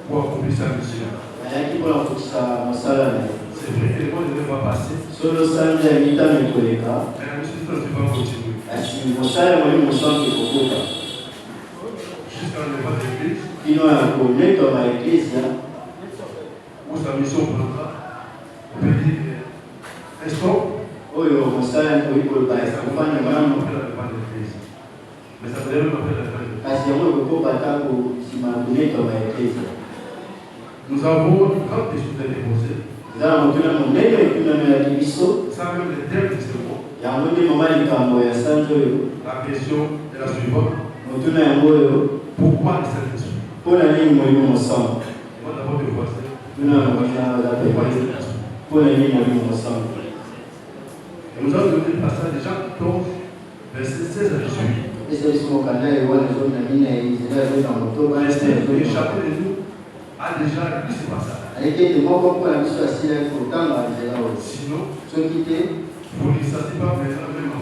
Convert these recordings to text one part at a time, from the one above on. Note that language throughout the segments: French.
Pour accomplir sa mission. C'est vrai que les mois ne devaient pas passer. Mais la mission ne peut pas continuer. Jusqu'à l'enlèvement de l'église, où sa mission prendra, on peut dire un stop. Ça ne peut pas faire l'enlèvement de l'église. Mais ça peut être l'enlèvement de l'église. Nous avons une grande question à déposer. Sans même les termes de ce mot. La question est la suivante. Pourquoi le Saint-Esprit? Moi d'abord de voici. Pourquoi le Saint-Esprit? Nous avons donné le passage de Jean 14, verset 16 à 18. Chacun de nous a déjà lu ce passage. Sinon, vous ne lisez pas maintenant même en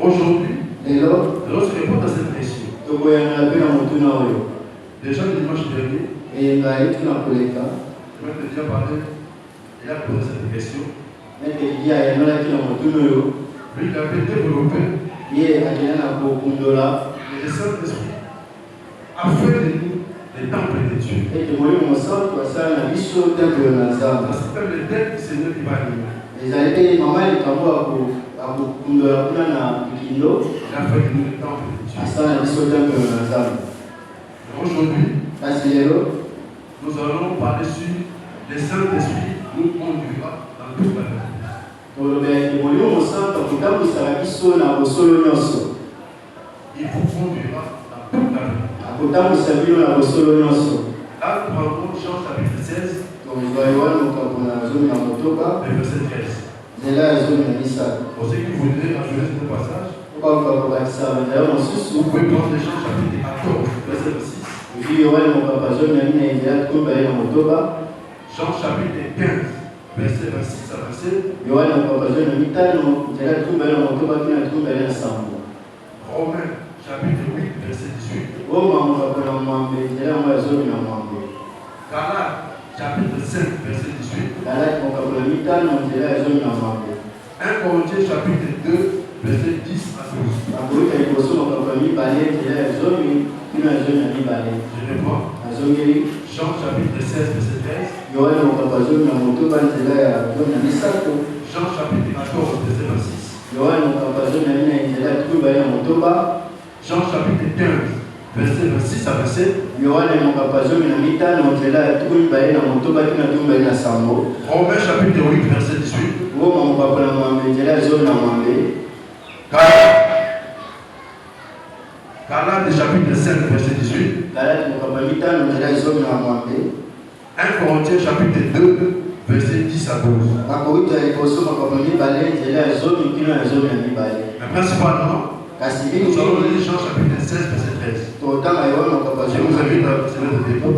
aujourd'hui, lorsque je réponds à cette question, déjà le dimanche dernier, je m'ai déjà parlé, il a posé cette question. Lui, il avait développé le Saint-Esprit a fait de nous les temples de Dieu. C'est comme le temple du Seigneur qui va animer. Il a fait de nous les temples de Dieu. Aujourd'hui, nous allons parler sur le Saint-Esprit nous conduira dans toute la vie. Il vous conduira dans toute la vie. Là, nous prendrons Jean chapitre 16, verset 13. Pour ceux qui voudraient ajouter ce passage, vous pouvez prendre Jean chapitre 14, verset 6. Jean chapitre 15, verset 26 à 27. Romains chapitre 8, verset 18. Galates chapitre 5, verset 18. 1 Corinthiens chapitre 2, verset 10 à 12. Je reprends. Jean chapitre 16, verset 13. Jean chapitre 14, verset 26. Jean chapitre 15, verset 26 à 27. Romains chapitre 8, verset 18. Galates chapitre 5, verset 18. 1 Corinthiens chapitre 2, verset 10 à 12. Mais principalement, nous allons lire Jean chapitre 16, verset 13. Je vous invite à se mettre de dépôt.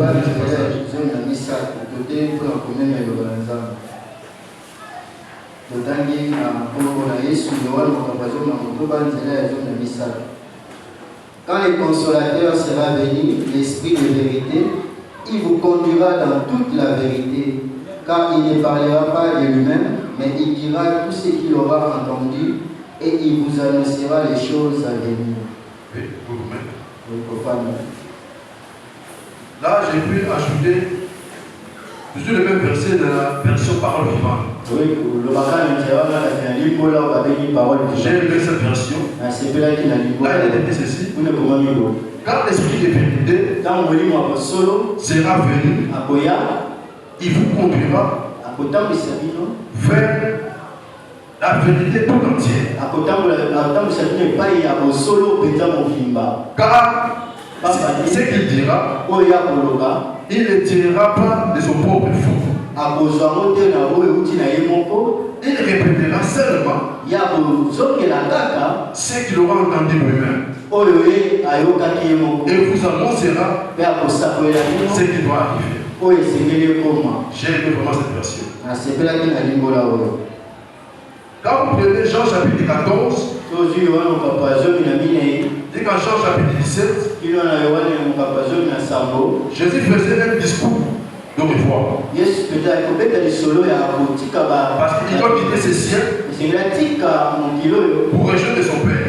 Quand le consolateur sera venu, l'Esprit de vérité, il vous conduira dans toute la vérité, car il ne parlera pas de lui-même, mais il dira tout ce qu'il aura entendu et il vous annoncera les choses à venir. Là, j'ai pu ajouter toujours le même verset de la version parole vivante. J'ai lu cette version. Là, il est dit ceci. Quand l'Esprit de vérité sera venu, il vous conduira vers la vérité tout entière. Car ce qu'il dira, il ne tirera pas de son propre fond. Il répétera seulement ce qu'il aura entendu lui-même. Et vous annoncera ce qui doit arriver. J'ai aimé vraiment cette version. Quand vous prenez Jean chapitre 14, dit qu'en Jean chapitre 17, Jésus faisait un discours de réforme. Parce qu'il doit quitter ce ciel pour rejoindre son Père.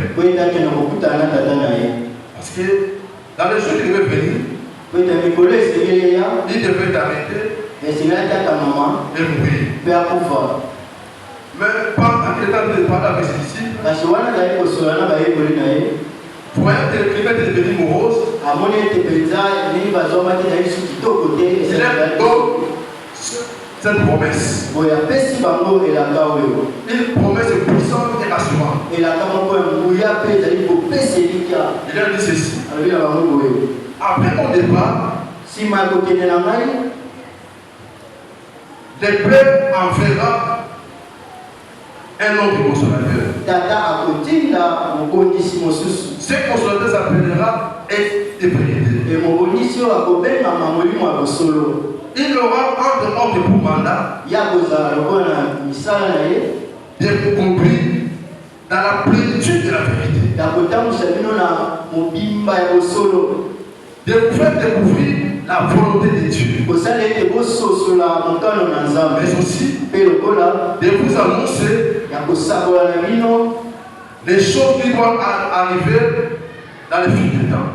Parce que dans les jours qui devaient venir, il devait arrêter et mourir. Mais pendant qu'il était en train de parler avec ses disciples, voyant que l'écrivain était devenu morose, il a donc cette promesse. Une promesse puissante et assurante. Il a dit ceci. Après mon départ, le Père enverra un autre consolateur. Ce consolateur s'appellera Éphérété. Il aura entre autres pour mandat de vous conduire dans la plénitude de la vérité. De vous faire découvrir la volonté de Dieu. Mais aussi de vous annoncer les choses qui doivent arriver dans les fils du temps.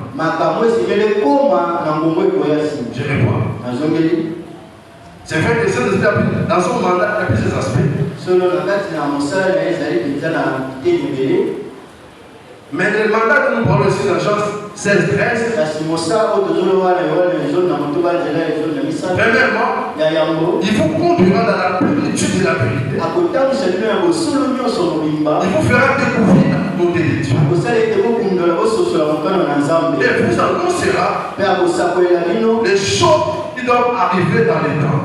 Je réponds. C'est vrai que Saint-Esprit, dans son mandat, il a pris ses aspects. Mais le mandat que nous parlons ici dans Jean 16-13, premièrement, il faut conduire dans la plénitude de la vérité. Il vous fera découvrir la volonté de Dieu. Et vous annoncera les choses qui doivent arriver dans les temps.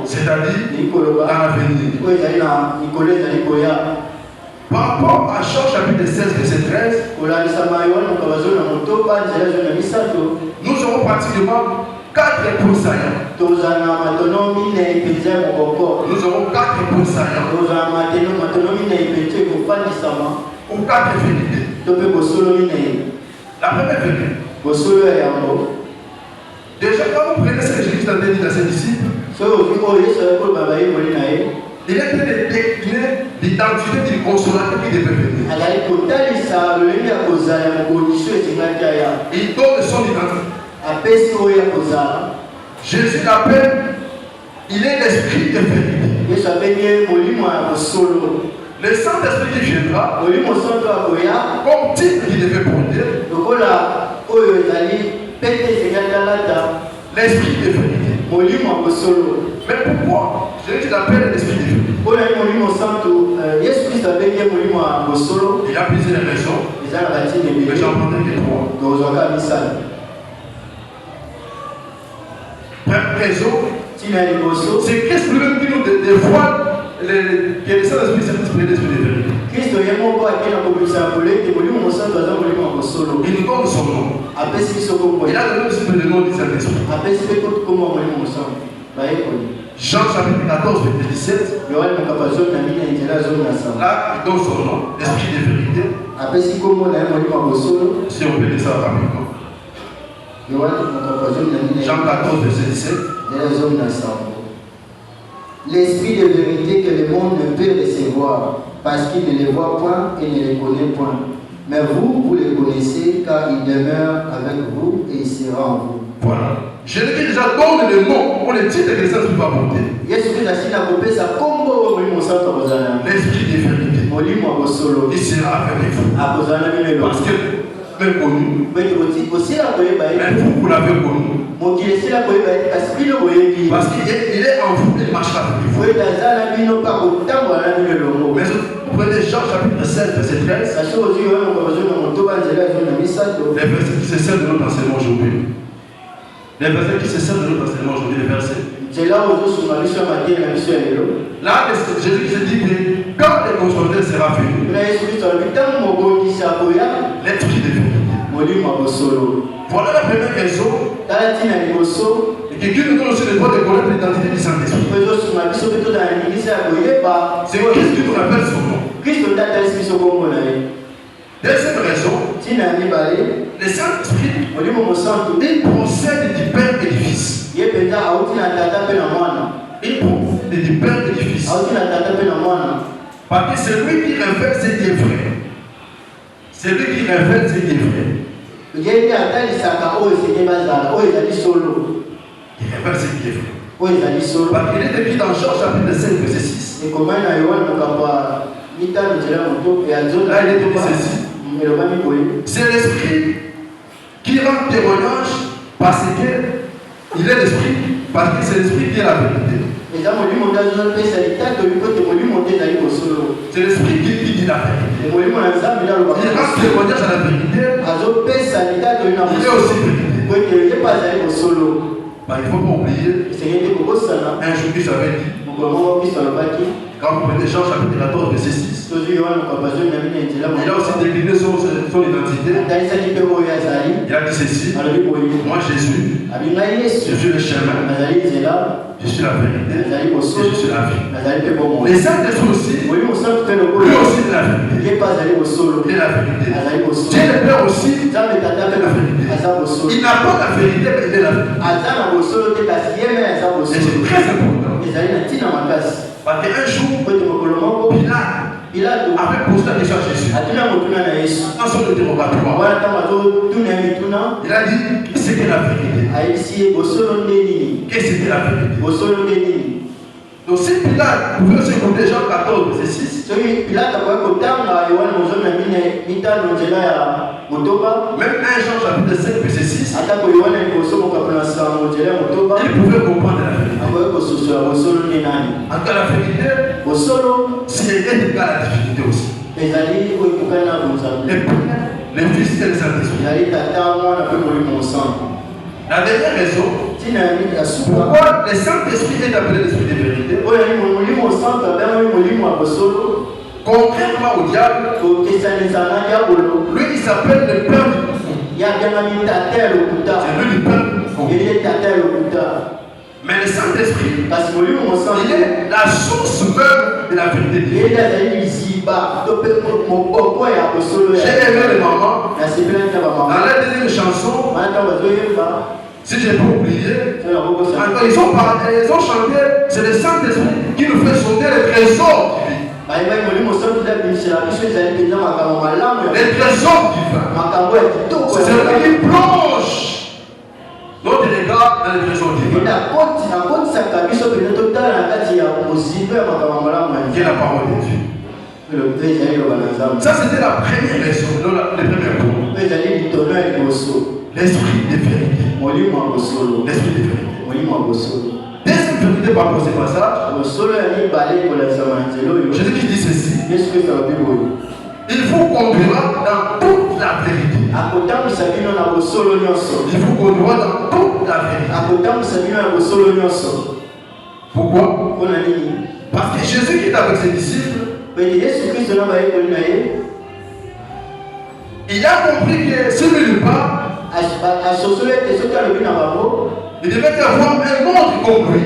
C'est-à-dire dans l'avenir. Par rapport à Jean chapitre 16, verset 13, nous aurons pratiquement 4 points saillants. Nous aurons 4 points saillants. Ou 4 vérités. La première vérité. Déjà, quand vous prenez ce que Jésus a dit à ses disciples, il est en train de décliner l'identité du consolateur qui devait venir. Il donne son identité. Jésus l'appelle, il est l'esprit de vérité. Le Saint-Esprit qui viendra, comme titre qu'il devait porter, l'esprit de vérité. Mais pourquoi Jésus l'appelle l'esprit de vérité? Il a plusieurs raisons, mais j'en prendrai que 3. Première raison, c'est Christ lui-même qui nous dévoile que le Saint-Esprit, c'est l'esprit de vérité. Il nous donne son nom. Il a donné aussi le nom du Saint-Esprit. Jean chapitre 14, verset 17. Là, il donne son nom, l'esprit de vérité. Si on peut dire ça rapidement. Jean 14, verset 17. L'esprit de vérité que le monde ne peut recevoir, parce qu'il ne les voit point et ne les connaît point. Mais vous, vous les connaissez, car il demeure avec vous et il sera en vous. Voilà. Je l'ai dit déjà, donne le nom pour le titre que le Saint-Esprit va porter. L'esprit de vérité. Il sera avec vous. Parce que même connu. Mais vous l'avez connu. Parce qu'il est en vous, il marchera avec vous. Mais vous prenez Jean chapitre 16, verset 13. C'est celle de notre enseignement aujourd'hui. Les versets qui se servent de notre enseignement aujourd'hui, les versets. Là, Jésus qui se dit que quand le consolateur sera venu, l'esprit de vérité. Voilà la première raison. Et que Dieu nous donne aussi le droit de connaître l'identité du Saint-Esprit. C'est Christ qui nous rappelle son nom. Deuxième raison, le Saint-Esprit, il procède du Père et du Fils. Il procède du Père et du Fils. Parce que c'est lui qui révèle ce qui est vrai. C'est lui qui révèle ce qui est vrai. Il révèle ce qui est vrai. Parce qu'il est écrit dans Jean chapitre 5, verset 6. Là, il est écrit ceci. C'est l'Esprit qui rend témoignage parce qu'il est l'Esprit, parce que c'est l'Esprit qui est la vérité. C'est l'Esprit qui dit la vérité. Il rend témoignage à la vérité. Il est aussi vérité. Il ne faut pas oublier un jour qui s'avait dit. Quand vous prenez Jean chapitre 14, verset 6, il a aussi décliné son identité. Il a dit ceci: moi Jésus, je suis le chemin, je suis la vérité, et je suis la vie. Les Saint-Esprit aussi, lui aussi de la vérité. Il est la vérité. Dieu le Père aussi est la vérité. Il n'a pas la vérité, mais il est la vérité. Et c'est très important. Parce qu'un jour, Pilate avait posé la question à Jésus. Dans son interrogatoire, il a dit: qu'est-ce que la vérité? Qu'est-ce que la vérité? Donc si Pilate pouvait se compter Jean 14, verset 6, même 1 Jean chapitre 5, verset 6, il pouvait comprendre la vérité. En cas la vérité, c'est égal à la divinité aussi. Et les fils et les Saint-Esprit. La dernière raison pourquoi le Saint-Esprit est appelé l'Esprit de vérité, contrairement au diable, lui il s'appelle le Père du confort. C'est lui le Père du confort. Mais le Saint-Esprit, il est la source même de la vérité. J'ai aimé les mamans dans la deuxième chanson. Si je peux oublier, ils ont chanté, c'est le Saint-Esprit qui nous fait sauter les trésors divins. Les trésors divins. C'est celui qui plonge notre regard dans les trésors divins. Qui est la parole de Dieu. Ça c'était la première raison, le premier point. L'esprit de vérité. L'esprit de vérité. Deuxième vérité par rapport à ce passage, Jésus qui dit ceci: il vous conduira dans toute la vérité. Il vous conduira dans toute la vérité. Pourquoi? Parce que Jésus qui est avec ses disciples, il a compris que si lui part, il devait y avoir un autre comme lui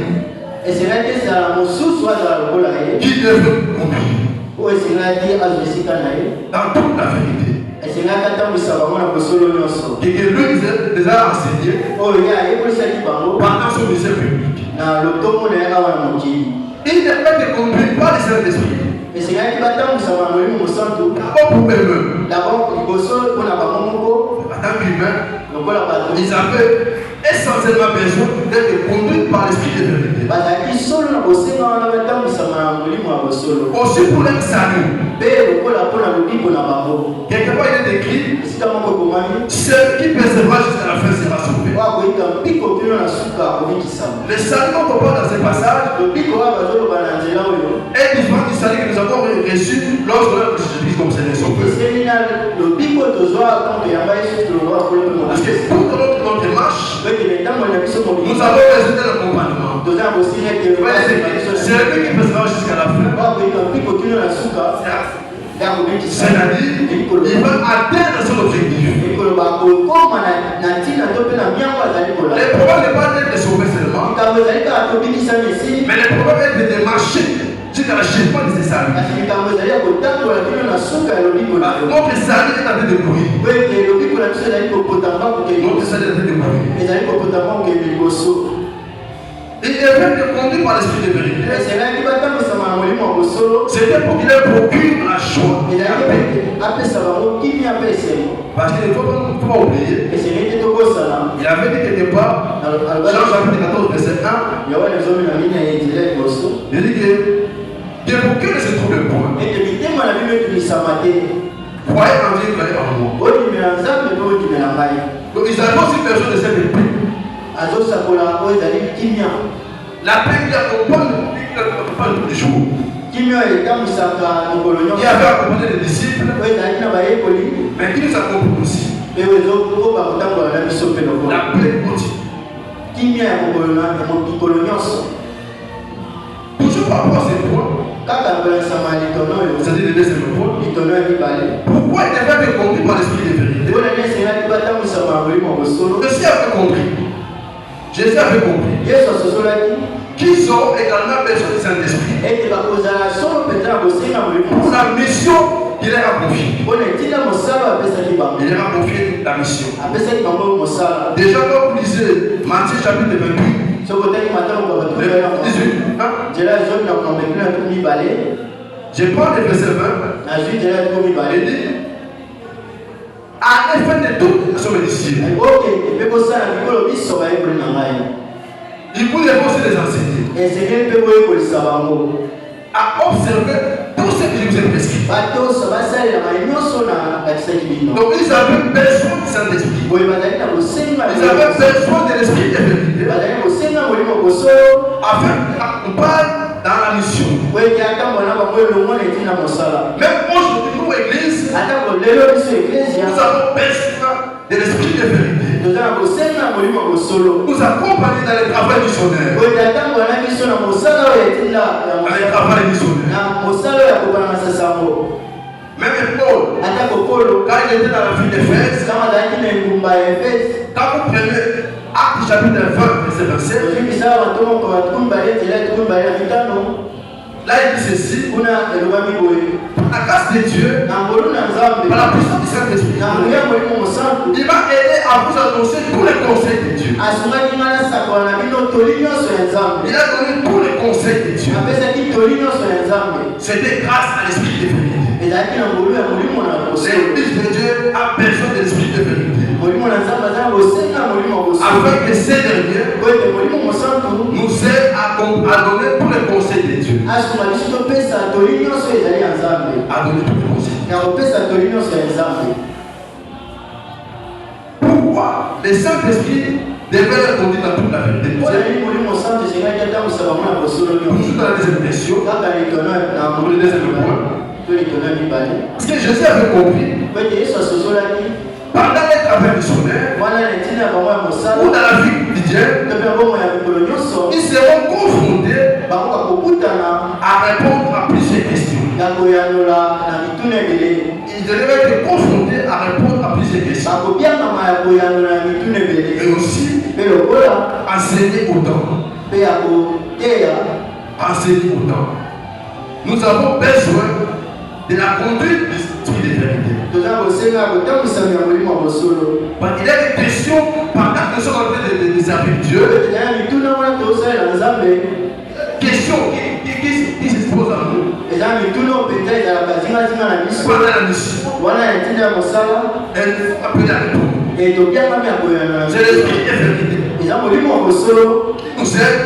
qui devait conduire dans toute la vérité. Et que lui les a enseignés pendant son ministère public. Il n'est pas conduit par le Saint-Esprit. D'abord pour eux-mêmes. En tant qu'humains, ils avaient essentiellement besoin d'être conduits par l'esprit de vérité. Aussi pour leur salut. Quelque part il est écrit: celui qui persévère jusqu'à la fin sera sauvé. Le salut dont on parle dans ce passage est différent du salut que nous avons reçu lorsque nous avons Jésus comme Seigneur Sauveur. Parce que pour notre marche, Nous avons besoin de l'accompagnement. C'est lui qui passera jusqu'à la fin. C'est-à-dire, il va atteindre son objectif. Le problème n'est pas d'être sauvé seulement, mais le problème est de démarcher jusqu'à l'achèvement de ses saluts. Notre salut est en train de courir. Notre salut est en train de courir. Il est fait de conduire par l'esprit de vérité. C'était pour qu'il ait procure la joie et la paix. Parce qu'il ne faut pas oublier. Il avait dit quelque part, Jean chapitre 14, verset 1. Il dit que Dieu pour que ne se trouve point. Croyez en Dieu, croyez en moi. Donc ils avaient aussi besoin de cette paix. La paix qui accompagne tous les jours. Il avait accompagné les disciples, mais qui nous accompagne aussi. La paix continue. Toujours par rapport à ces points, c'est-à-dire le deuxième point, pourquoi il devait être conduit par l'esprit de vérité? Jésus avait compris qu'ils ont également besoin du Saint-Esprit pour la mission qu'il leur a confiée. Il leur a confié la mission. Déjà, quand vous lisez Matthieu chapitre 28, verset 18, je prends le verset 20, il dit à la fin de tout, nous sommes disciples. Il voulait aussi les enseigner à observer tout ce que je vous ai prescrit. Donc ils avaient besoin du Saint-Esprit. Ils avaient besoin de l'Esprit de vérité afin d'accompagner dans la mission. Même aujourd'hui, nous, Église, nous avons besoin de l'Esprit de vérité. Nous accompagner dans le travail missionnaire. Dans le travail missionnaire. Même Paul, quand il était dans la ville d'Éphèse, quand vous prenez Acte chapitre 20, verset 27, là il dit ceci, la grâce de Dieu, par la puissance du Saint-Esprit, il m'a aidé à vous annoncer tous les conseils de Dieu. Il a donné tous les conseils de Dieu. C'était grâce à l'Esprit de vérité. L'Église de Dieu a besoin de l'Esprit de vérité. Afin que ces derniers nous aident à donner tous les conseils de Dieu. À donner tous les conseils. Pourquoi le Saint-Esprit devait être conduit dans toute la vérité? Toujours dans la deuxième question, pour le deuxième point. Parce que Jésus avait compris, pendant les travaux missionnaires, ou dans la vie quotidienne, ils seront confrontés à répondre à plusieurs questions. Ils devaient être confrontés à répondre à plusieurs questions. Et aussi, enseigner autant. Enseigner autant. Nous avons besoin de la conduite du Esprit de vérité. Il y a des questions pendant que nous sommes en train de servir Dieu. Questions qui se posent à nous. Pendant la mission. Elle appelle à répondre. C'est l'Esprit de vérité. Nous aide,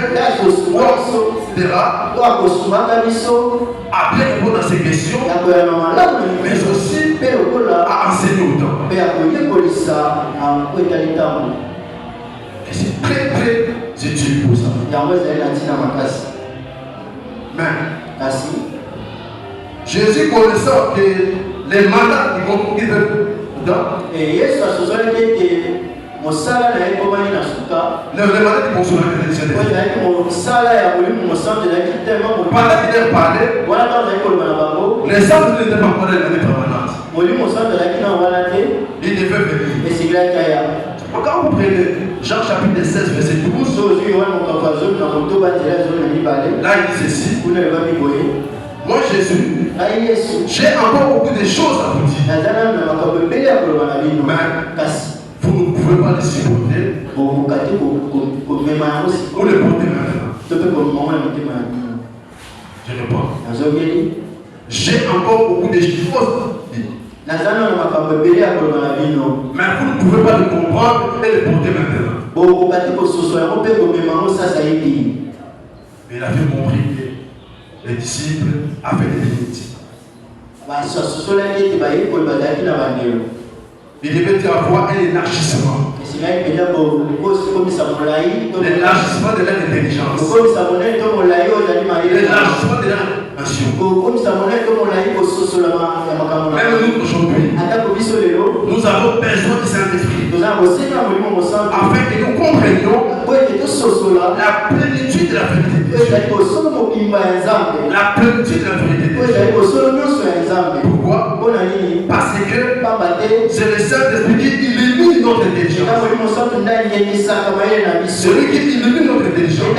à bien répondre à ces questions, mais aussi à enseigner autant. Et c'est très très utile pour ça. Mais Jésus connaissant que les mandats qui vont dans Ne demandez de consolateur de Dieu. Pendant qu'il est parlé, les sables n'étaient pas encore dans l'année permanente. Il devait venir. Quand vous prenez Jean chapitre 16, verset 12, là il dit ceci. Moi Jésus, j'ai encore beaucoup de choses à vous dire. Mais vous ne pouvez pas les supporter. Vous les portez maintenant. Je réponds. J'ai encore beaucoup de choses. Mais vous ne pouvez pas le comprendre et le porter maintenant. Mais il a fait compris que les disciples avaient des limites. Il devait y avoir un élargissement. L'élargissement de leur intelligence. L'élargissement de leur nation. Même nous aujourd'hui, nous avons besoin du Saint-Esprit afin que nous comprenions la plénitude de la vérité de Dieu. La plénitude de la vérité de Dieu. Pourquoi? Parce que c'est le Saint-Esprit qui illumine notre intelligence. Celui qui illumine notre intelligence.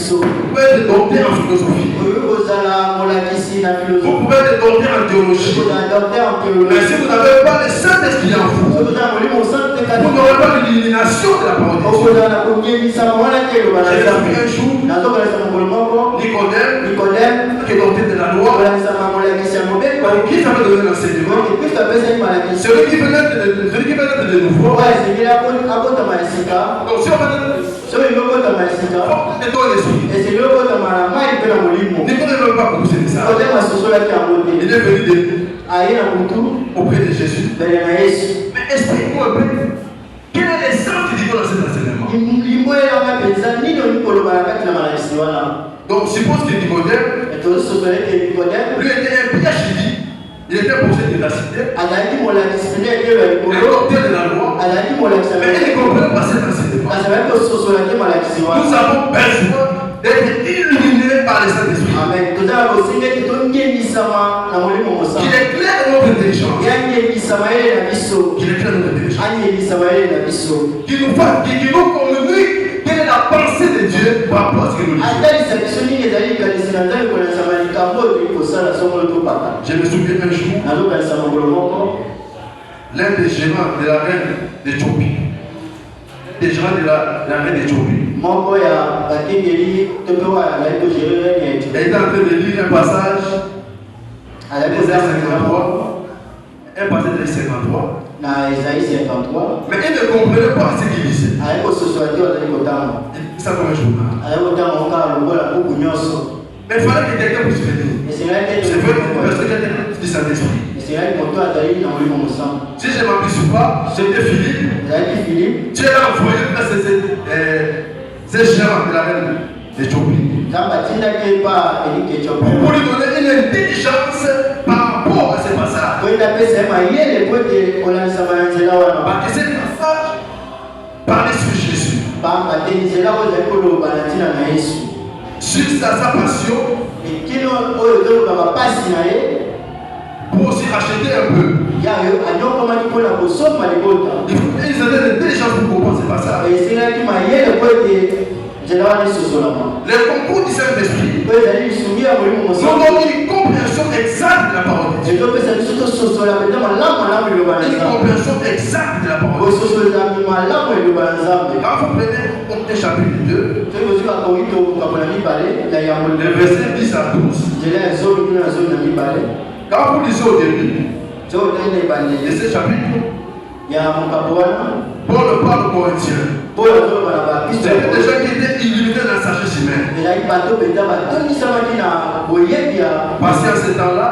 Vous pouvez être docteur en philosophie. Vous pouvez être docteur en théologie. Mais si vous n'avez pas le Saint-Esprit en vous, vous n'aurez pas l'illumination de la parole de Dieu. J'ai appris un jour Nicodème, qui est docteur de la loi, qui savait donner l'enseignement. Celui qui venait de nouveau. Donc si on venait Nicodème ne veut pas pousser de ça. Il est venu auprès de Jésus. Mais explique-moi un peu. Quel est l'essence du Dieu dans cet enseignement? Donc suppose que Nicodème, lui était un PhD. Il était possédé de la cité. Un docteur de la loi. Mais il ne comprenait pas cet enseignement. Nous avons besoin d'être illuminés par le Saint-Esprit. Qu'il éclaire notre intelligence. Qu'il éclaire notre intelligence. Qu'il nous communique quelle est la pensée de Dieu par rapport à ce que nous lisons. Je me souviens un jour, l'un des gérants de la reine d'Éthiopie, était en train de lire un passage d'Ésaïe 53, un passage de 53. Mais il ne comprenait pas ce qu'il disait. Ça comme un journal. Mais il fallait que quelqu'un puisse venir. C'est vrai parce que quelqu'un du Saint-Esprit. Si je ne m'abuse pas, c'était Philippe. Tu l'as envoyé vers ces gérants de la reine d'Éthiopie. Pour lui donner une intelligence par rapport à ce passage. Parce que ce passage parlait sur Jésus. Sur sa passion. Pour aussi acheter un peu. Ils avaient l'intelligence pour comprendre ce passage. Les concours du Saint-Esprit nous donnent une compréhension exacte de la parole de Dieu. Une compréhension exacte de la parole de Dieu. Quand vous prenez Corinthiens chapitre 2, le verset 10 à 12, quand vous lisez au début de ce chapitre, Paul parle aux Corinthiens. C'était des gens qui étaient illuminés dans la sagesse humaine. Parce qu'à ce temps-là,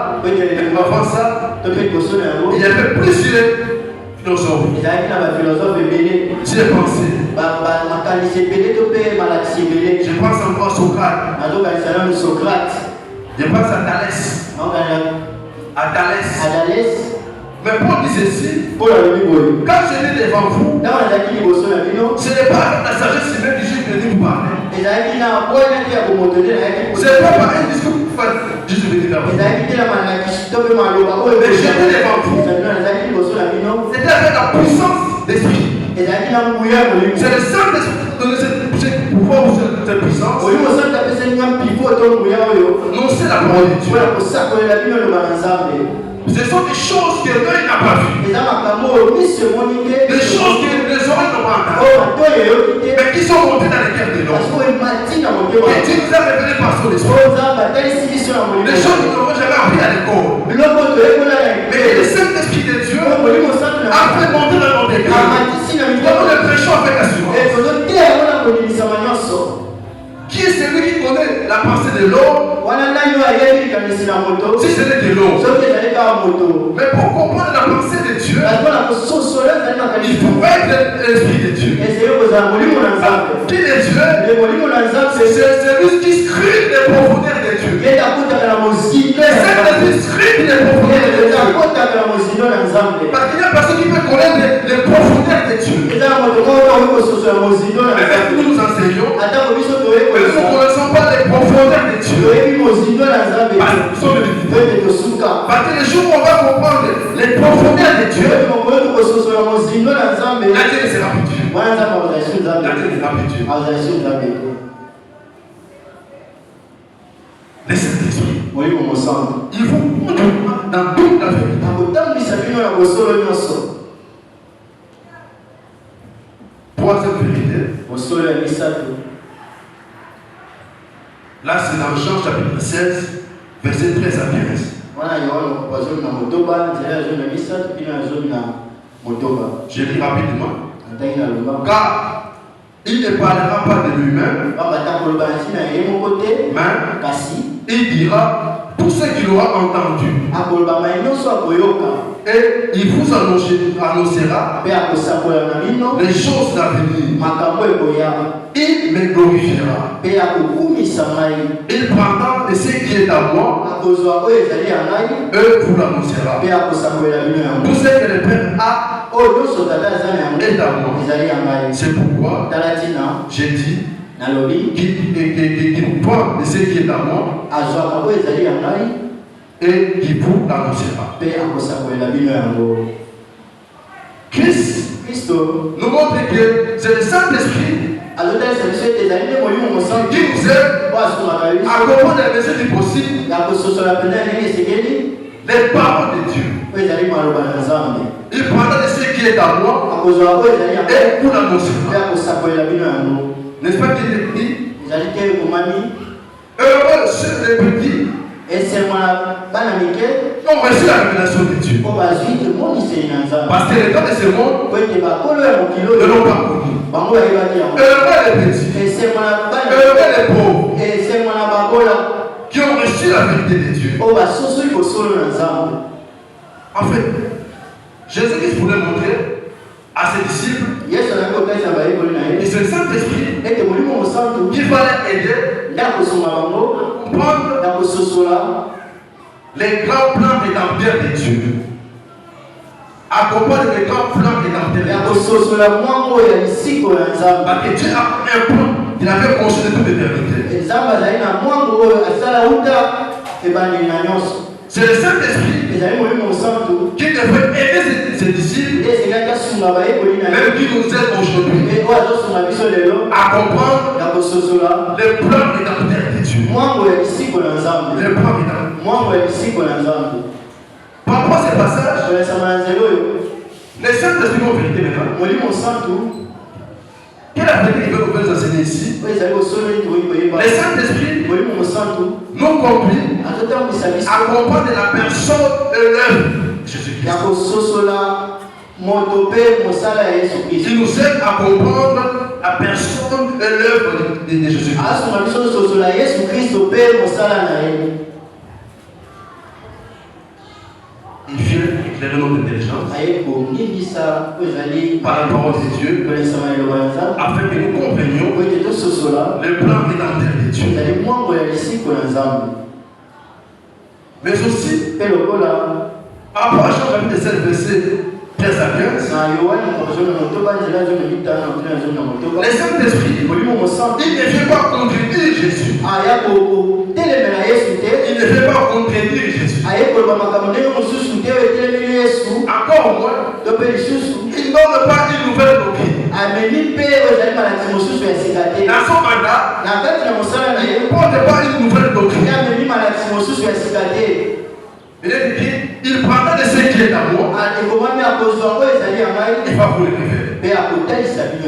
avant ça, il y avait plusieurs philosophes. J'ai pensé. Je pense encore à Socrate. Je pense à Thalès. Mais Paul dit ceci. Quand je l'ai devant vous, ce n'est pas la sagesse humaine que je suis venu vous parler. Ce n'est pas par un discours que je suis venu devant vous. Mais j'étais devant vous. C'était avec la puissance d'esprit. C'est le Saint-Esprit qui donne cette pouvoir ou cette puissance. Non, c'est la parole de Dieu. Ce sont des choses que l'œil n'a pas vues. Des choses que les oreilles n'ont pas entendues. Mais qui sont montées dans les cœurs de l'homme. Et Dieu nous a révélé par son esprit. Des choses que nous n'avons jamais appris à l'école. Mais le Saint-Esprit de Dieu a fait monter dans nos cœurs. Nous le prêchons avec assurance. Qui est celui qui connaît la pensée de l'homme? Si ce n'est que l'homme. Mais pour comprendre la pensée de Dieu, il faut être l'esprit de Dieu. Qui est Dieu? C'est celui qui scrute les profondeurs de Dieu. C'est celui qui scrute les profondeurs de Dieu. Parce qu'il y a personne qui peut connaître les profondeurs de Dieu. Mais nous nous enseignons. Nous ne connaissons pas les profondeurs de Dieu. Parce que les jours où on va comprendre les profondeurs de Dieu, la terre sera perdue. La terre sera perdue. Les Saint-Esprit, il faut prendre dans toute la vérité. Troisième vérité. Là, c'est dans Jean chapitre 16, verset 13 à 15. Je lis rapidement. Car il ne parlera pas de lui-même, mais il dira tout ce qu'il aura entendu. Et il vous annoncera les choses d'avenir. Il me glorifiera. Il prendra de ce qui est à moi. Eux vous l'annoncera. Tout ce que le Père a est à moi. C'est pourquoi j'ai dit qu'il prend de ce qui est à moi et qu'il vous l'annoncera. Christ nous montre que c'est le Saint-Esprit qui nous aide à comprendre les messages du possible, les paroles de Dieu. Il prendra de ce qui est à moi et vous l'annoncera. N'est-ce pas qu'il est dit? Heureux ceux les petits qui ont reçu la révélation de Dieu. Parce que les temps de ce monde ne l'ont pas connu. Heureux les petits, heureux les pauvres qui ont reçu la vérité de Dieu. En fait, Jésus-Christ voulait montrer à ses disciples et c'est le Saint-Esprit qui fallait aider à comprendre les grands plans rédempteurs de Dieu. À comprendre les grands plans rédempteurs de Dieu. Parce que Dieu a un plan qu'il avait conçu de toute éternité. C'est le Saint-Esprit qui devrait aider ses disciples, même qui nous aide aujourd'hui, à comprendre les plans rédempteurs de Dieu. Les plans rédempteurs. Par rapport à ces passages, les Saint-Esprit vont vérité maintenant. Quelle est la vérité qu'il veut nous enseigner ici? Les Saint-Esprit nous conduit à comprendre la personne et l'œuvre de Jésus-Christ. Il nous aide à comprendre la personne et l'œuvre de Jésus-Christ. Il vient éclairer notre intelligence par la parole de Dieu afin que nous comprenions le plan rédempteur de Dieu. Mais aussi Après Jean chapitre 7, verset 13 à 15, le Saint-Esprit, il ne fait pas contredire Jésus. Il ne fait pas contredire Jésus. Encore moins, il ne donne pas une nouvelle doctrine. Dans son mandat, il ne porte pas une nouvelle doctrine. Il prendra de ce qui est à moi. Il va vous le révéler.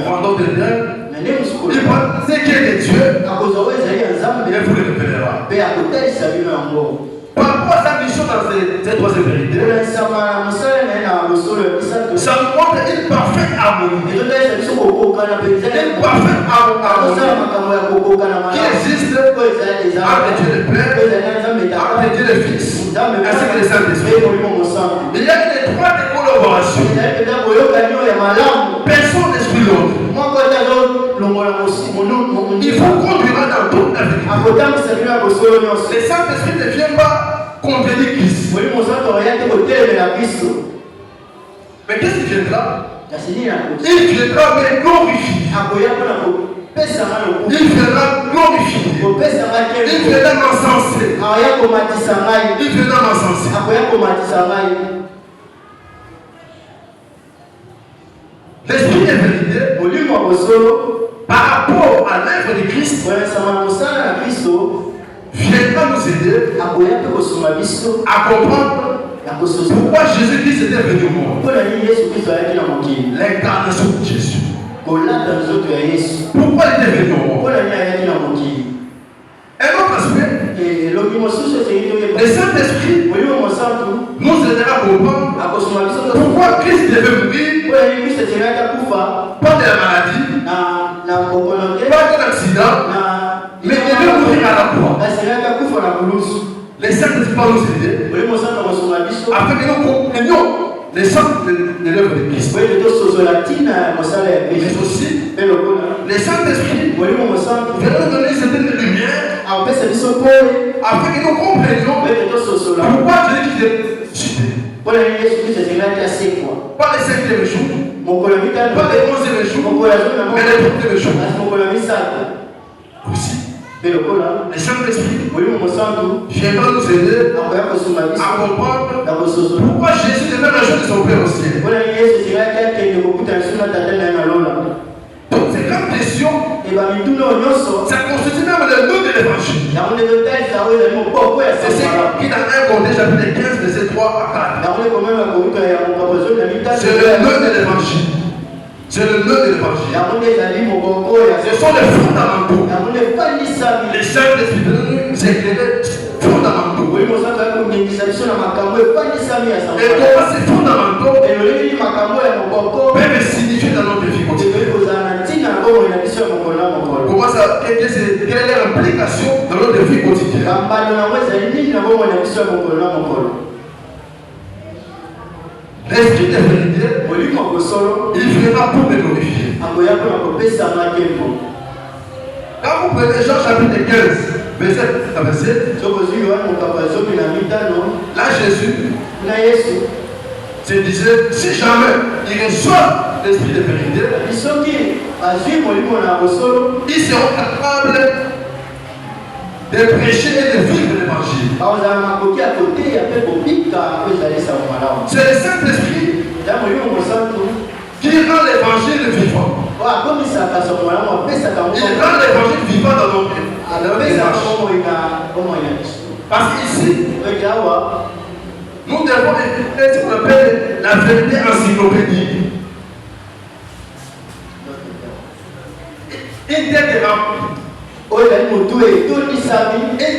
En d'autres termes, il prend ce qui est de Dieu. Il vous le révélera. Par rapport à sa mission dans cette troisième vérité, ça montre une parfaite harmonie. Une parfaite harmonie qui existe entre Dieu le Père, entre Dieu le Fils, ainsi que le Saint-Esprit. Il y a une étroite collaboration. Personne n'exclut l'autre. Il faut conduire dans toute la vérité. Le Saint-Esprit ne vient pas contredire Christ. Mais qu'est-ce qu'il viendra? Il viendra mais glorifier. Il viendra glorifier. Il viendra m'encenser. Il viendra m'encenser. L'esprit de vérité, par rapport à l'œuvre de Christ, viendra nous aider à comprendre pourquoi Jésus-Christ était venu au monde. L'incarnation de Jésus. Pourquoi il était venu au monde? Un autre aspect, le Saint-Esprit nous aidera à comprendre pourquoi Christ devait mourir, pas de la maladie, pas d'un accident, mais il devait mourir à la croix. Le Saint-Esprit va nous aider afin que nous comprenions les centres de l'œuvre de Christ. Mais aussi, le Saint-Esprit va nous donner une certaine lumière afin que nous comprenions pourquoi Jésus est ressuscité. Pas le 5e jour, pas le 11e jour, mais le 3e jour. Aussi, le Saint-Esprit viendra nous aider à comprendre pourquoi Jésus devait rajouter son Père au ciel. Donc ces grandes questions, ça constitue même le nœud de l'évangile. C'est ce qui dans 1 Corinthiens chapitre 15, verset 3 à 4. C'est le nœud de l'évangile. C'est le nœud de l'évangile. Ce sont les fondamentaux. Les Saint-Esprit de nous éclairer fondamentaux. Et comment ces fondamentaux peuvent signifier dans notre vie quotidienne. Comment ça, quelle est l'implication dans notre vie quotidienne. L'esprit de vérité, il viendra pour me glorifier. Quand vous prenez Jean chapitre 15, verset à verset, là Jésus se disait, si jamais il reçoit l'esprit de vérité, ils seront capables de prêcher et de vivre l'évangile. C'est le Saint-Esprit qui rend l'évangile vivant. Il rend l'évangile vivant dans nos vies. Parce qu'ici, nous devons écouter ce qu'on appelle la vérité encyclopédique. Une tête est remplie. Une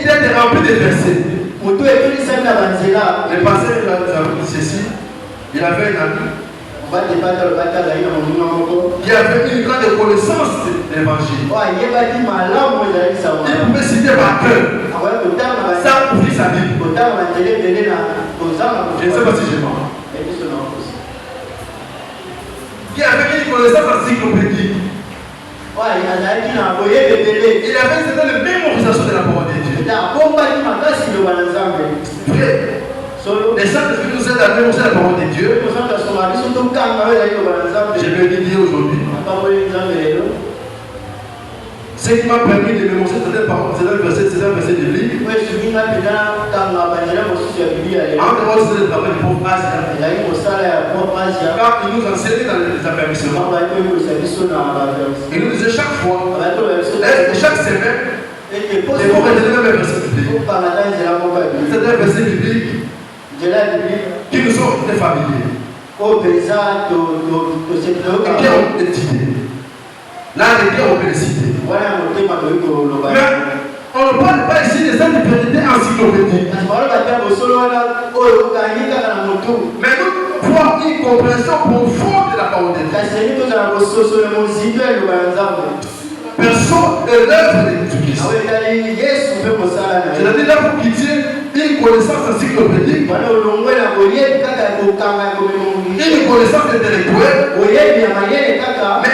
tête est remplie de versets. Le pasteur a dit ceci. Il avait un ami. Il avait une grande connaissance de l'évangile. Il pouvait citer par cœur. Ça ouvrit sa Bible. Je ne sais pas si je mens. Il avait une connaissance encyclopédique. Il avait une mémorisation de la parole de Dieu. Les Saint-Esprit nous aident à annoncer la parole de Dieu. Je vais le dire aujourd'hui. Ce qui m'a permis de mémoriser certaines paroles, c'est un verset biblique. En dehors de travail du pauvre Asia, car il nous enseignait dans les affermissements. Il nous disait chaque fois, chaque semaine, il faut retenir un verset biblique. C'est un verset biblique qui nous sont très familiers. Et qui ont des idées. Là, les biens ont félicité. Mais on ne parle pas ici de cette vérité encyclopédique. Mais nous avons une compréhension profonde de la parole de Dieu. Personne est l'œuvre de Jésus-Christ. C'est-à-dire là, vous quittez une connaissance encyclopédique, une connaissance intellectuelle, mais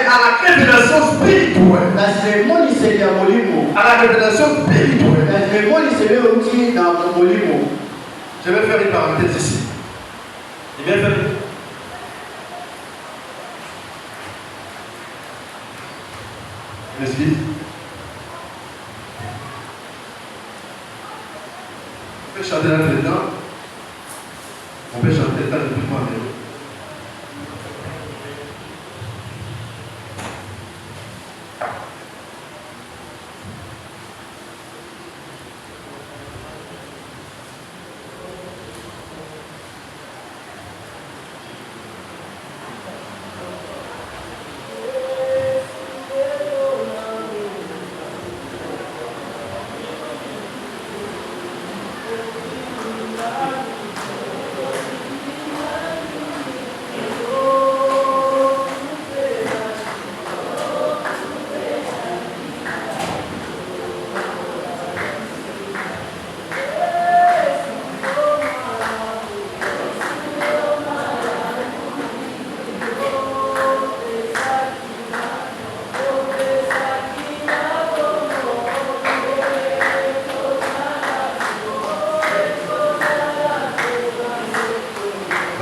à la révélation spirituelle. À la révélation spirituelle. Je vais faire une parenthèse ici. Je vais faire Merci. On peut chanter là dedans. On peut chanter là depuis moi.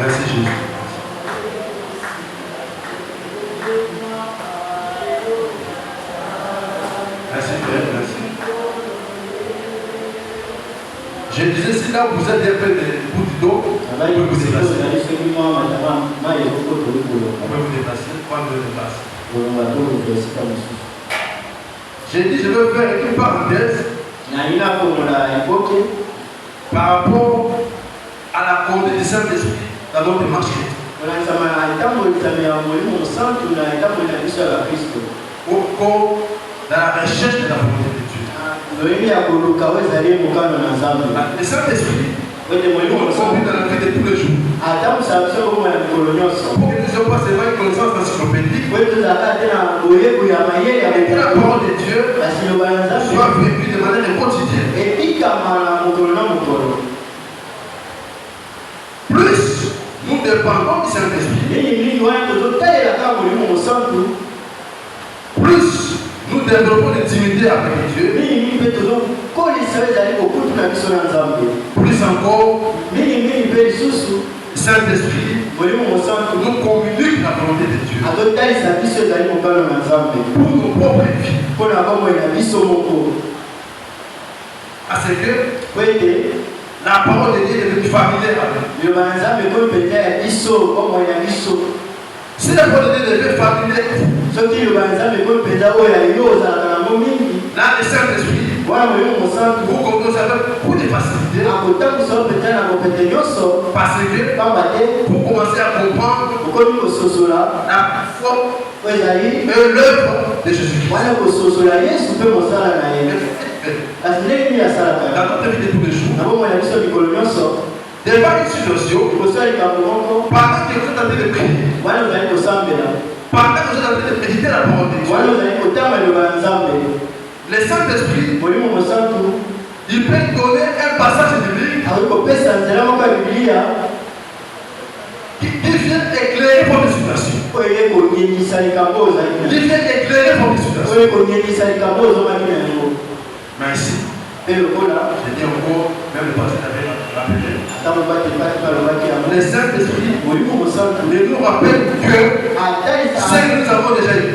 Merci Jésus. Merci Père, merci. Je disais, si là vous êtes un peu de bout d'eau, vous pouvez vous déplacer. Vous pouvez vous déplacer, prendre de place. J'ai dit, je veux faire une parenthèse par rapport à la conduite du Saint-Esprit dans notre marché. Au cours de la recherche de la volonté de Dieu. Le Saint-Esprit nous conduit dans la vie de tous les jours. Pour que nous n'ayons pas seulement une connaissance encyclopédique, mais que la parole de Dieu soit vécue de manière quotidienne. Plus nous dépendons du Saint-Esprit, plus nous développons l'intimité avec Dieu, plus encore, le Saint-Esprit nous communique la volonté de Dieu pour nos propres vies. Parce que la parole de Dieu est devenue familière avec nous. Si la parole de Dieu devient familière, là, le Saint-Esprit, vous comprenez pour des facilités. Parce que, pour commencer à comprendre la forme et l'œuvre de Jésus-Christ. Dans notre vie de tous les jours, devant une situation, pendant que vous êtes en train de prier, pendant que vous êtes en train de méditer la parole de Dieu, le Saint-Esprit, il peut donner un passage biblique qui vient éclairer votre situation. Il vient éclairer votre situation. Mais ici, je dis encore, même le passage avec Le Saint-Esprit nous rappelle que ce que nous avons déjà lu.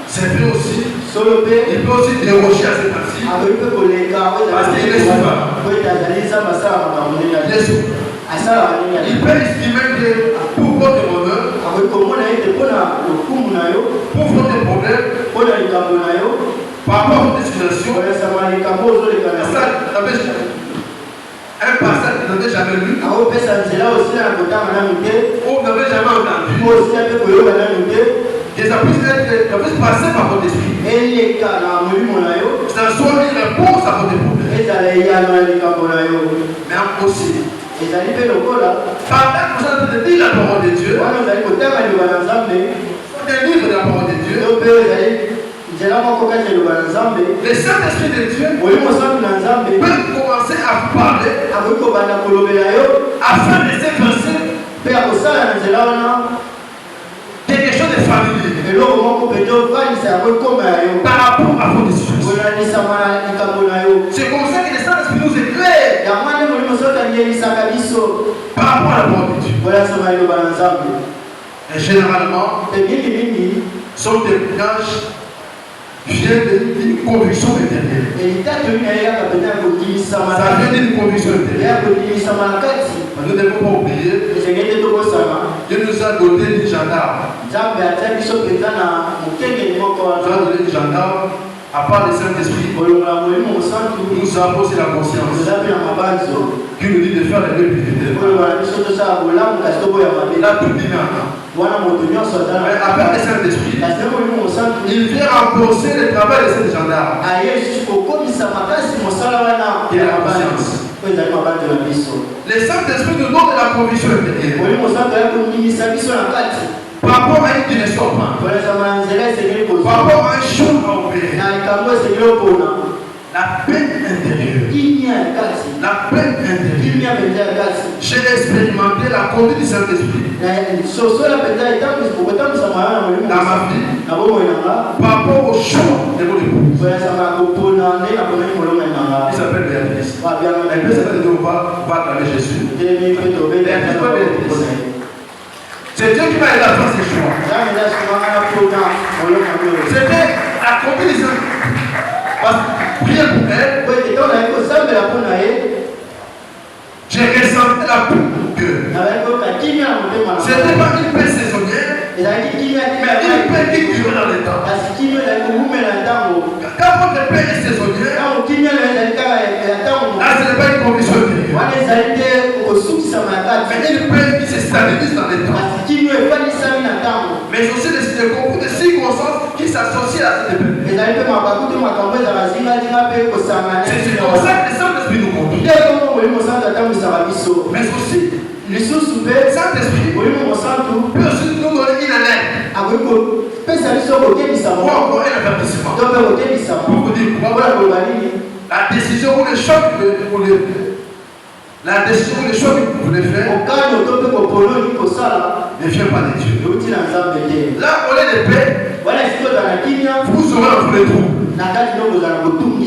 C'est vrai aussi. Il peut aussi déroger à cette partie. Parce qu'il est souvent. Il est souvent. Il peut estimer que pour votre bonheur, pour votre problème, par rapport à votre situation, un passage que vous n'avez jamais lu, ou vous n'avez jamais entendu, que ça puisse passer par votre esprit. Ça soit une réponse à votre problème. Mais aussi, pendant que vous êtes de dire la parole de Dieu, de livre de la parole de Dieu, le Saint-Esprit de Dieu peut commencer à vous parler afin de s'effacer quelque chose de familier par rapport à votre situation. C'est comme ça que le Saint-Esprit nous éclaire par rapport à la parole de Dieu. Et généralement, sont des témoignages viennent d'une conviction intérieure. Ça vient d'une conviction intérieure. Nous ne devons pas oublier. Dieu nous a doté d'une gendarme. Nous a donné une gendarme. À part le Saint-Esprit, nous avons aussi la conscience qui nous dit de faire les deux priorités. Il a tout dit maintenant. Mais avec le Saint-Esprit, il vient renforcer le travail de cette gendarme. Et la conscience. Le Saint-Esprit nous donne la conviction intérieure. Par rapport à une direction, par rapport à un jour à opérer, la paix intérieure, la paix intérieure. J'ai expérimenté la conduite du Saint-Esprit dans ma vie par rapport au choix de mon épouse. Il s'appelle Béatrice. Elle peut s'appeler de va acclamer Jésus. C'est Dieu qui m'a aidé à faire ces choix. C'était la conduite du Saint-Esprit. Parce que prier pour elle, j'ai ressenti la paix de Dieu. C'était pas une paix saisonnière, mais une paix qui dure dans le temps. Quand votre paix est saisonnière, là ce n'est pas une condition intérieure, mais une paix qui se stabilise dans le temps. Mais aussi des concours de circonstances qui s'associent à cette paix. C'est comme ça que le Saint-Esprit nous conduit. Mais aussi, le Saint-Esprit peut aussi nous donner une alerte. Ou encore un avertissement. Pour vous dire quoi? La décision ou le choc que vous voulez faire ne vient pas de Dieu. Là, on est de paix. Vous serez dans tous les trous.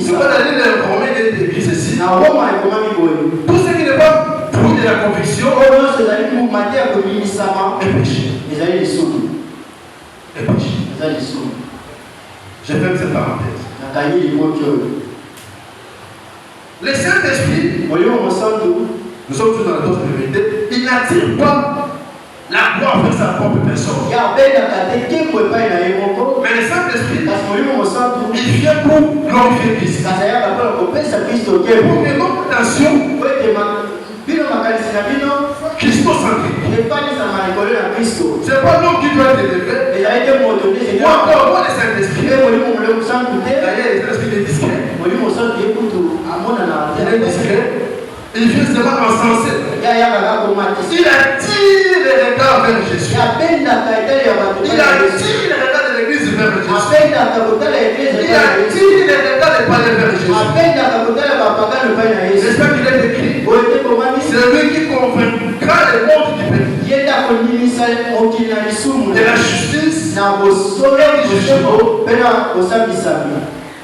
C'est pas d'aller l'informer d'écrire ceci. Tout ce qui n'est pas fruit de la conviction est péché. Et péché. Je ferme cette parenthèse. Le Saint-Esprit, nous sommes tous dans la dose de vérité, il n'attire pas la gloire vers sa propre personne. Mais le Saint-Esprit, il vient pour glorifier Christ. Pour que notre attention christocentrique. C'est pas l'homme qui doit être élevé. Ou encore moi le Saint-Esprit. D'ailleurs, le Saint-Esprit est discret. Il est discret. Il vient seulement encenser. Il attire les regards vers Jésus. Il attire les regards de l'église vers Jésus. Il attire les regards des païens vers Jésus. J'espère qu'il est écrit. C'est lui qui convaincra les mondes du pays. De la justice et du jugement.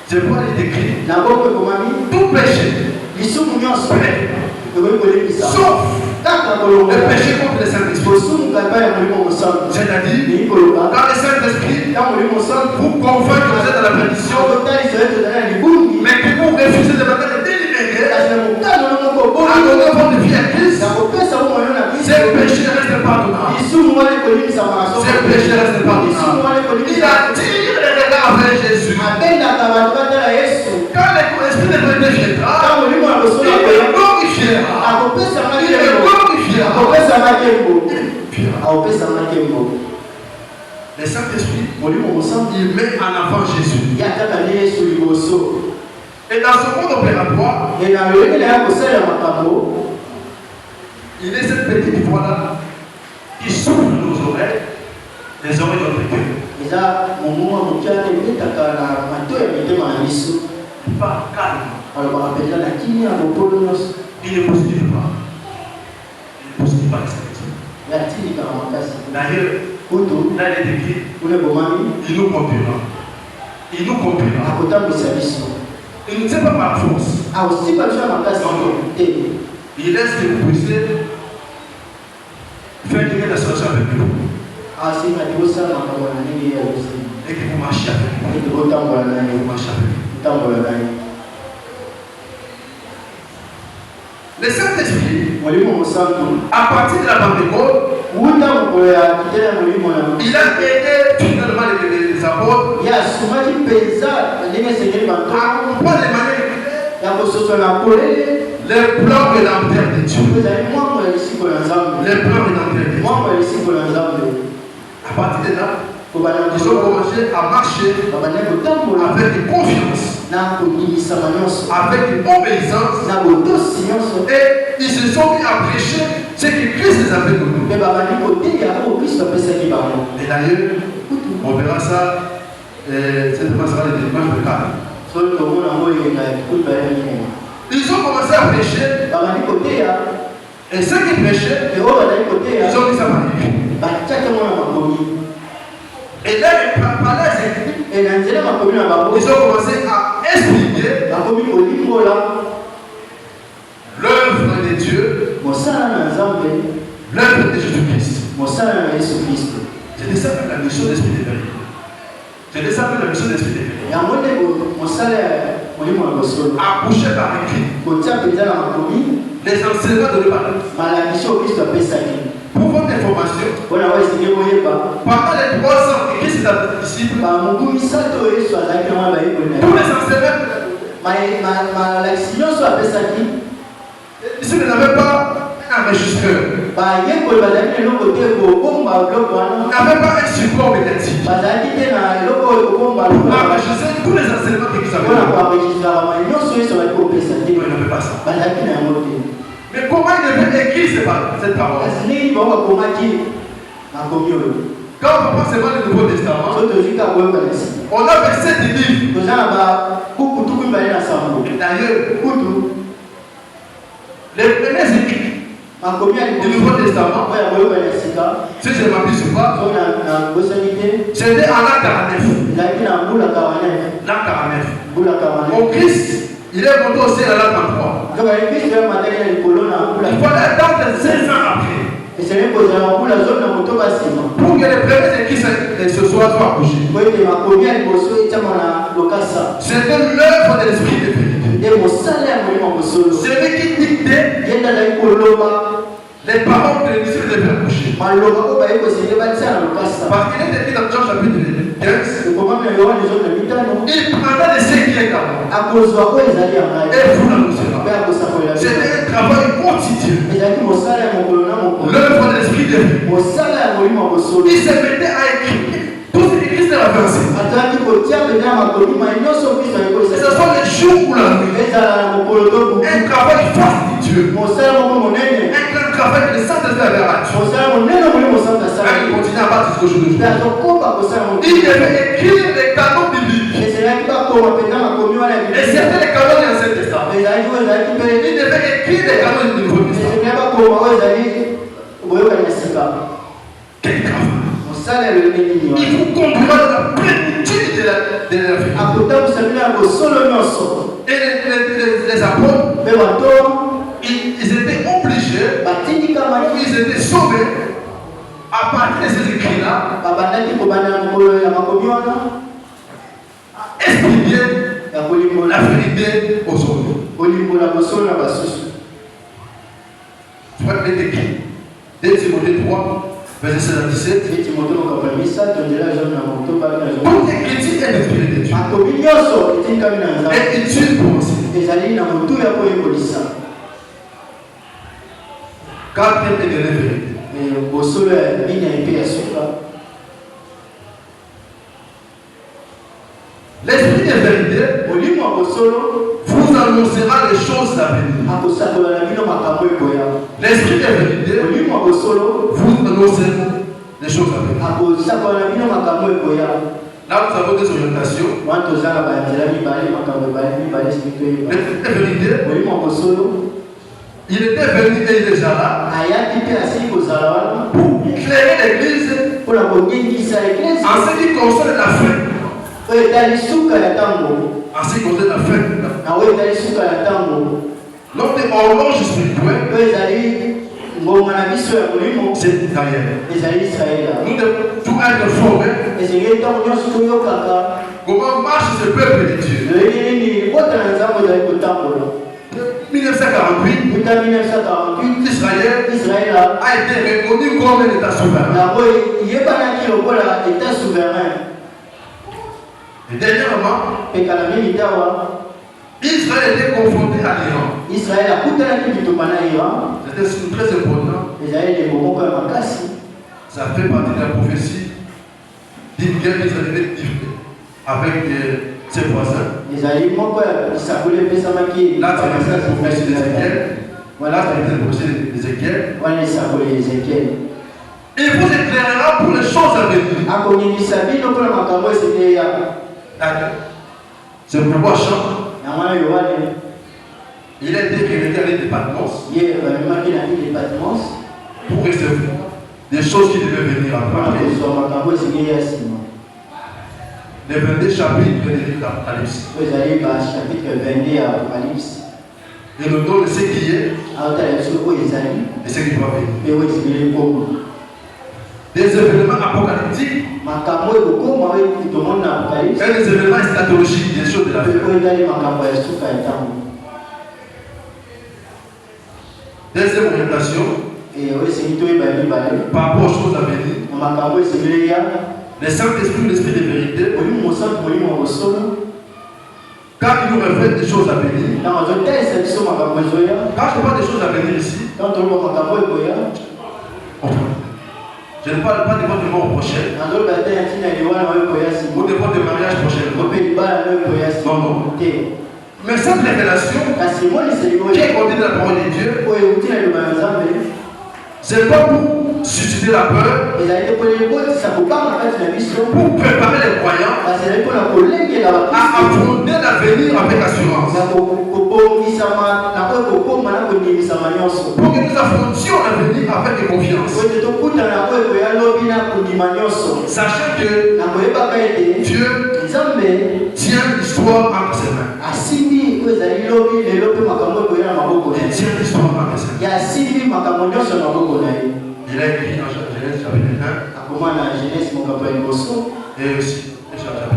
C'est pourquoi il est écrit. Tout péché sauf le péché contre le Saint-Esprit. C'est-à-dire, dans le Saint-Esprit, vous convainc que vous êtes dans la perdition, mais que vous refusez de manière délibérée à donner votre vie à Christ. Ces péchés restent pardonnables. Ces péchés restent pardonnables. Il attire les regards vers Jésus. Quand l'Esprit de vérité viendra, il le glorifiera. Il le glorifiera. Le Saint-Esprit, il met en avant Jésus. Et dans ce monde opératoire, il est cette petite voix-là qui souffle nos oreilles, les oreilles de notre cœur. Il part calme. Il ne postule pas. Il ne postule pas le Saint-Esprit. D'ailleurs, là il est écrit, il nous conduira. Il nous conduira. Il ne sait pas par force. Il laisse que vous puissiez faire une association avec nous. Et que vous marchiez avec nous. Vous marchez avec nous. Le Saint-Esprit, à partir de la Pentecôte, il a aidé finalement les apôtres à comprendre les manières les plans rédempteurs de Dieu. Les plans rédempteurs de Dieu. À partir de là, ils ont commencé à marcher avec confiance, avec obéissance, et ils se sont mis à prêcher ce que Christ les avait donné. Et d'ailleurs, on verra ça, cette sera le dimanche de Pâques. Ils ont commencé à prêcher, et ceux qui prêchaient, ils ont mis ça par les et là, ils ont commencé à expliquer l'œuvre de Dieu, l'œuvre de Jésus-Christ. C'était ça la mission d'Esprit de vérité. C'était ça la mission d'Esprit de vérité. Accouché par écrit. Les enseignements de l'Évangile. Pour votre information, pendant les 3 ans que Christ est avec les disciples, tous les enseignements, ils n'avaient pas un enregistreur. Ils n'avaient pas un support médiatique. Pour enregistrer tous les enseignements que Christ avait. Ils n'avaient pas ça. Mais comment il devait écrire cette parole? Quand on prend seulement le Nouveau Testament, on a 27 livres. D'ailleurs, les premiers écrits du Nouveau Testament, si je ne m'abuse pas, c'était en l'an 49. Au Christ, il est monté aussi à l'an 33. Il fallait attendre 16 ans après pour que les premiers écrits se soient accouchés. C'était l'œuvre de l'Esprit de vérité. Celui qui dictait les paroles que les disciples devaient accoucher. Parce qu'il est écrit dans Jean chapitre 15, il prendra de ce qui est à moi et vous l'annoncera. C'était un travail quotidien. L'œuvre de l'Esprit de vérité. Il se mettait à écrire tout ce que Christ avait enseigné. Et ce sont les jours ou la nuit. Un travail fastidieux. Un grand travail que le Saint-Esprit avait arraché. Il continue à battre jusqu'au jour d'aujourd'hui. Il devait écrire les canons bibliques. Et c'était les canons de l'Ancien Testament. Il devait écrire les canons du Nouveau Testament. Quel travail! Il vous conduira dans la plénitude de la vérité. Et les apôtres, À partir de ces écrits-là, expliquer la vérité aux autres. Tu vois les écrits. 2 Timothée 3, verset 16 à 17. Toute écriture est inspirée de Dieu. Et utile pour enseigner. Quatrième et dernière vérité. L'esprit de vérité vous annoncera les choses à venir. L'esprit de vérité vous annoncera les choses à venir. Là, nous avons des orientations. L'esprit de vérité, il était venu et il est déjà là pour éclairer l'église en ce qui concerne la fin. En ce qui concerne la fin. Donc, des horloges spirituelles, c'est Israël. Nous devons tout être formés. Comment marche ce peuple de Dieu? 1948, Israël a été reconnu comme un État souverain. Et dernièrement, Israël était confronté à l'Iran. C'était très important. Ça fait partie de la prophétie d'une guerre d'Israël avec ses voisins. Là, c'est la prophétie d'Ézéchiel. Voilà, c'est la prophétie d'Ézéchiel. Et il vous éclairera pour les choses à venir. C'est le roi chant. Il a été créé à l'île de Patmos pour recevoir des choses qui devaient venir après. Les 22 chapitres de l'Apocalypse. Et le nom de ce qui est et ce qui doit venir. Des événements apocalyptiques et des événements eschatologiques, des choses de la vie. Deuxième orientation, par rapport aux choses à venir, le Saint-Esprit, l'Esprit de vérité, quand il nous révèle des choses à venir, quand je parle des choses à venir ici, je ne parle pas de votre mort prochaine ou de votre mariage prochain. Non, non. Mais cette révélation qui est contenue dans la parole de Dieu, c'est pas pour susciter la peur, pour préparer les croyants à affronter l'avenir avec assurance. Pour que nous affrontions l'avenir avec confiance. Sachant que Dieu tient l'histoire entre ses mains. Il tient l'histoire entre ses mains. Il a écrit dans Genèse chapitre 1 et aussi chapitre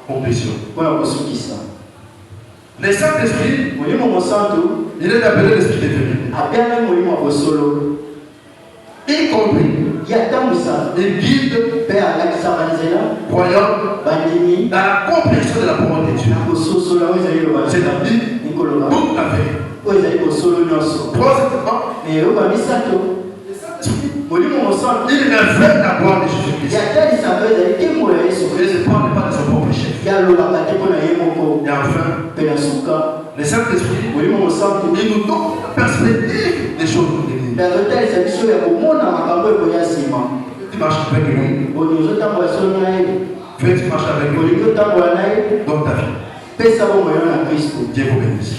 1. Conclusion. Le Saint-Esprit, il est appelé l'Esprit de vérité. Y compris, il guide croyants dans la compréhension de la parole de Dieu. C'est-à-dire toute la vérité. Troisièmement, il révèle la gloire de Jésus-Christ. Et ne parle pas de son propre chef. Et enfin, le Saint-Esprit, il nous donne la perspective des choses de venir. Tu marches avec lui. Tu marches avec lui dans ta vie. Dieu vous bénisse.